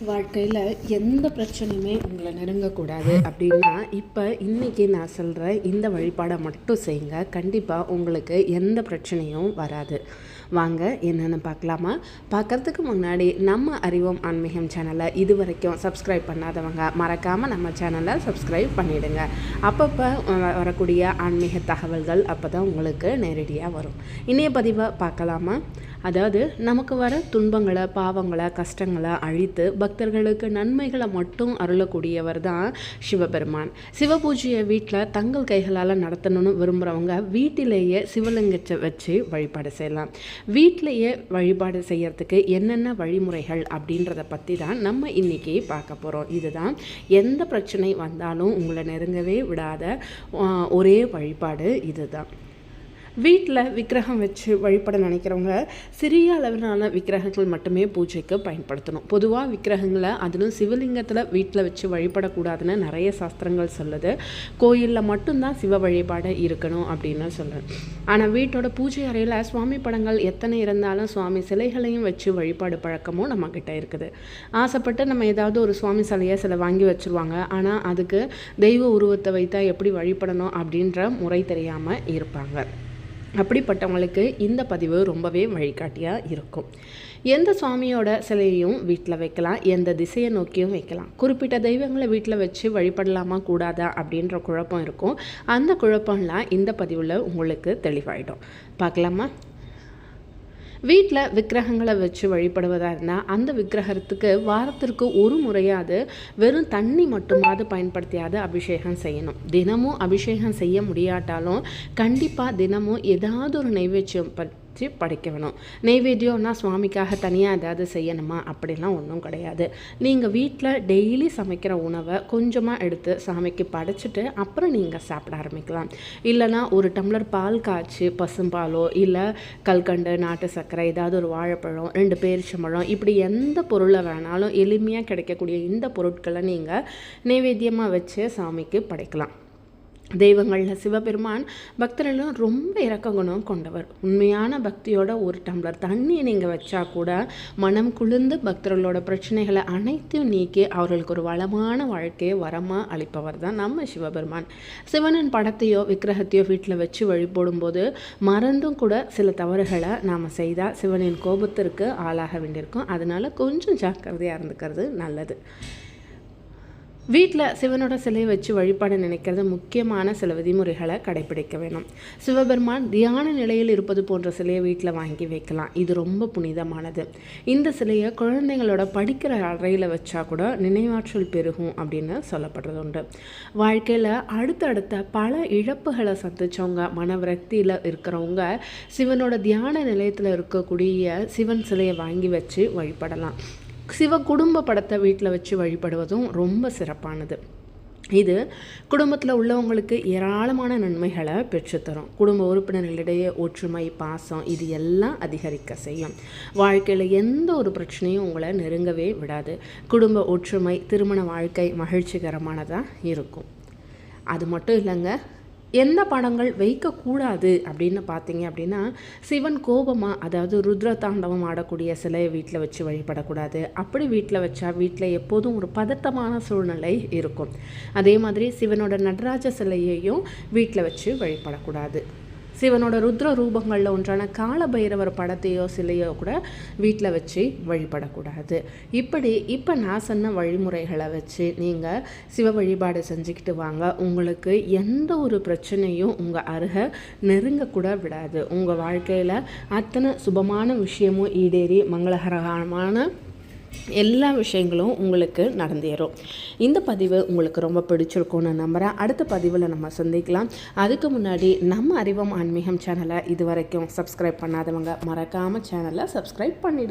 வாழ்க்கையில் எந்த பிரச்சனையுமே உங்களை நெருங்கக்கூடாது அப்படின்னா இன்றைக்கி நான் சொல்கிற இந்த வழிபாடை மட்டும் செய்யுங்க. கண்டிப்பாக உங்களுக்கு எந்த பிரச்சனையும் வராது. வாங்க என்னென்னு பார்க்கலாமா? பார்க்குறதுக்கு முன்னாடி நம்ம அறிவோம் ஆன்மீகம் சேனலை இது வரைக்கும் சப்ஸ்கிரைப் பண்ணாதவங்க மறக்காமல் நம்ம சேனலை சப்ஸ்கிரைப் பண்ணிவிடுங்க. அப்பப்போ வரக்கூடிய ஆன்மீக தகவல்கள் அப்போ தான் உங்களுக்கு நேரடியாக வரும். இன்றைய பதிவை பார்க்கலாமா? அதாவது நமக்கு வர துன்பங்களை, பாவங்களை, கஷ்டங்களை அழித்து பக்தர்களுக்கு நன்மைகளை மட்டும் அருளக்கூடியவர் தான் சிவபெருமான். சிவபூஜையை வீட்டில் தங்கள் கைகளால் நடத்தணும்னு விரும்புகிறவங்க வீட்டிலேயே சிவலிங்கத்தை வச்சு வழிபாடு செய்யலாம். வீட்டிலேயே வழிபாடு செய்யறதுக்கு என்னென்ன வழிமுறைகள் அப்படின்றத பற்றி தான் நம்ம இன்றைக்கி பார்க்க போகிறோம். இதுதான் எந்த பிரச்சனை வந்தாலும் உங்களை நெருங்கவே விடாத ஒரே வழிபாடு இதுதான். வீட்டில் விக்கிரகம் வச்சு வழிபட நினைக்கிறவங்க சிறிய அளவிலான விக்கிரகங்கள் மட்டுமே பூஜைக்கு பயன்படுத்தணும். பொதுவாக விக்கிரகங்களை அதிலும் சிவலிங்கத்தில் வீட்டில் வச்சு வழிபடக்கூடாதுன்னு நிறைய சாஸ்திரங்கள் சொல்லுது. கோயிலில் மட்டும்தான் சிவ வழிபாடு இருக்கணும் அப்படின்னு சொல்லுது. ஆனால் வீட்டோட பூஜை அறையில் சுவாமி படங்கள் எத்தனை இருந்தாலும் சுவாமி சிலைகளையும் வச்சு வழிபாடு பழக்கமும் நம்மக்கிட்ட இருக்குது. ஆசைப்பட்டு நம்ம ஏதாவது ஒரு சுவாமி சிலையை வாங்கி வச்சுருவாங்க. ஆனால் அதுக்கு தெய்வ உருவத்தை வைத்தா எப்படி வழிபடணும் அப்படின்ற முறை தெரியாமல் இருப்பாங்க. அப்படிப்பட்டவங்களுக்கு இந்த பதிவு ரொம்பவே வழிகாட்டியாக இருக்கும். எந்த சுவாமியோட சிலையையும் வீட்டில் வைக்கலாம், எந்த திசையை நோக்கியும் வைக்கலாம். குறிப்பிட்ட தெய்வங்களை வீட்டில் வச்சு வழிபடலாமா கூடாதா அப்படின்ற குழப்பம் இருக்கும். அந்த குழப்பம்லாம் இந்த பதிவில் உங்களுக்கு தெளிவாயிடும். பார்க்கலாமா? வீட்டில் விக்கிரகங்களை வச்சு வழிபடுவதாக இருந்தால் அந்த விக்கிரகத்துக்கு வாரத்திற்கு ஒரு முறையாவது வெறும் தண்ணி மட்டுமாவது பயன்படுத்தியாவது அபிஷேகம் செய்யணும். தினமும் அபிஷேகம் செய்ய முடியாட்டாலும் கண்டிப்பாக தினமும் ஏதாவது ஒரு நைவேத்தியம் படைக்க வேணும். நெய்வேத்தியம்னா சுவாமிக்காக தனியாக ஏதாவது செய்யணுமா அப்படிலாம் ஒன்றும் கிடையாது. நீங்கள் வீட்டில் டெய்லி சமைக்கிற உணவை கொஞ்சமாக எடுத்து சாமிக்கு படைச்சிட்டு அப்புறம் நீங்கள் சாப்பிட ஆரம்பிக்கலாம். இல்லைனா ஒரு டம்ளர் பால் காய்ச்சி, பசும்பாலோ இல்லை கல்கண்டு, நாட்டு சர்க்கரை, ஏதாவது ஒரு வாழைப்பழம், 2 பேரிச்சம்பழம், இப்படி எந்த பொருளை வேணாலும் எளிமையாக கிடைக்கக்கூடிய இந்த பொருட்களை நீங்கள் நெய்வேத்தியமாக வச்சு சாமிக்கு படைக்கலாம். தெய்வங்களில் சிவபெருமான் பக்தர்களும் ரொம்ப இரக்க குணம் கொண்டவர். உண்மையான பக்தியோட ஒரு டம்ளர் தண்ணியை நீங்கள் வச்சா கூட மனம் குளிர்ந்து பக்தர்களோட பிரச்சனைகளை அனைத்தையும் நீக்கி அவர்களுக்கு ஒரு வளமான வாழ்க்கையை வரமாக அளிப்பவர் தான் நம்ம சிவபெருமான். சிவனின் படத்தையோ விக்கிரகத்தையோ வீட்டில் வச்சு வழிபடும்போது மறந்தும் கூட சில தவறுகளை நாம் செய்தால் சிவனின் கோபத்திற்கு ஆளாக வேண்டியிருக்கும். அதனால் கொஞ்சம் ஜாக்கிரதையாக இருந்துக்கிறது நல்லது. வீட்டில் சிவனோட சிலையை வச்சு வழிபாடு நினைக்கிறது முக்கியமான சில விதிமுறைகளை கடைபிடிக்க வேணும். சிவபெருமான் தியான நிலையில் இருப்பது போன்ற சிலையை வீட்டில் வாங்கி வைக்கலாம். இது ரொம்ப புனிதமானது. இந்த சிலையை குழந்தைங்களோட படிக்கிற அறையில் வச்சா கூட நினைவாற்றல் பெருகும் அப்படின்னு சொல்லப்படுறது உண்டு. வாழ்க்கையில் அடுத்தடுத்த பல இழப்புகளை சந்தித்தவங்க, மனவிரக்தியில் இருக்கிறவங்க சிவனோட தியான நிலையத்தில் இருக்கக்கூடிய சிவன் சிலையை வாங்கி வச்சு வழிபடலாம். சிவ குடும்ப படத்தை வீட்டில் வச்சு வழிபடுவதும் ரொம்ப சிறப்பானது. இது குடும்பத்தில் உள்ளவங்களுக்கு ஏராளமான நன்மைகளை பெற்றுத்தரும். குடும்ப உறுப்பினர்களிடையே ஒற்றுமை, பாசம் இது எல்லாம் அதிகரிக்க செய்யும். வாழ்க்கையில் எந்த ஒரு பிரச்சனையும் உங்களை நெருங்கவே விடாது. குடும்ப ஒற்றுமை, திருமண வாழ்க்கை மகிழ்ச்சிகரமானதாக இருக்கும். அது மட்டும் இல்லைங்க, எந்த படங்கள் வைக்கக்கூடாது அப்படின்னு பார்த்தீங்க அப்படின்னா, சிவன் கோபமாக, அதாவது ருத்ர தாண்டவம் ஆடக்கூடிய சிலையை வீட்டில் வச்சு வழிபடக்கூடாது. அப்படி வீட்டில் வச்சா வீட்டில் எப்போதும் ஒரு பதட்டமான சூழ்நிலை இருக்கும். அதே மாதிரி சிவனோட நடராஜ சிலையையும் வீட்டில் வச்சு வழிபடக்கூடாது. சிவனோட ருத்ர ரூபங்களில் ஒன்றான காலபைரவர் படத்தையோ சிலையோ கூட வீட்டில் வச்சு வழிபடக்கூடாது. இப்போ நான் சொன்ன வழிமுறைகளை வச்சு நீங்கள் சிவ வழிபாடு செஞ்சுக்கிட்டு வாங்க. உங்களுக்கு எந்த ஒரு பிரச்சனையும் உங்கள் அருகே நெருங்கக்கூட விடாது. உங்கள் வாழ்க்கையில் அத்தனை சுபமான விஷயமும் ஈடேறி மங்களகரமான எல்லா விஷயங்களும் உங்களுக்கு நடந்தேறும். இந்த பதிவு உங்களுக்கு ரொம்ப பிடிச்சிருக்கும்னு நம்புகிறேன். அடுத்த பதிவில் நம்ம சந்திக்கலாம். அதுக்கு முன்னாடி நம்ம அறிவோம் ஆன்மீகம் சேனலை இது வரைக்கும் சப்ஸ்கிரைப் பண்ணாதவங்க மறக்காமல் சேனலை சப்ஸ்கிரைப் பண்ணிவிடுங்க.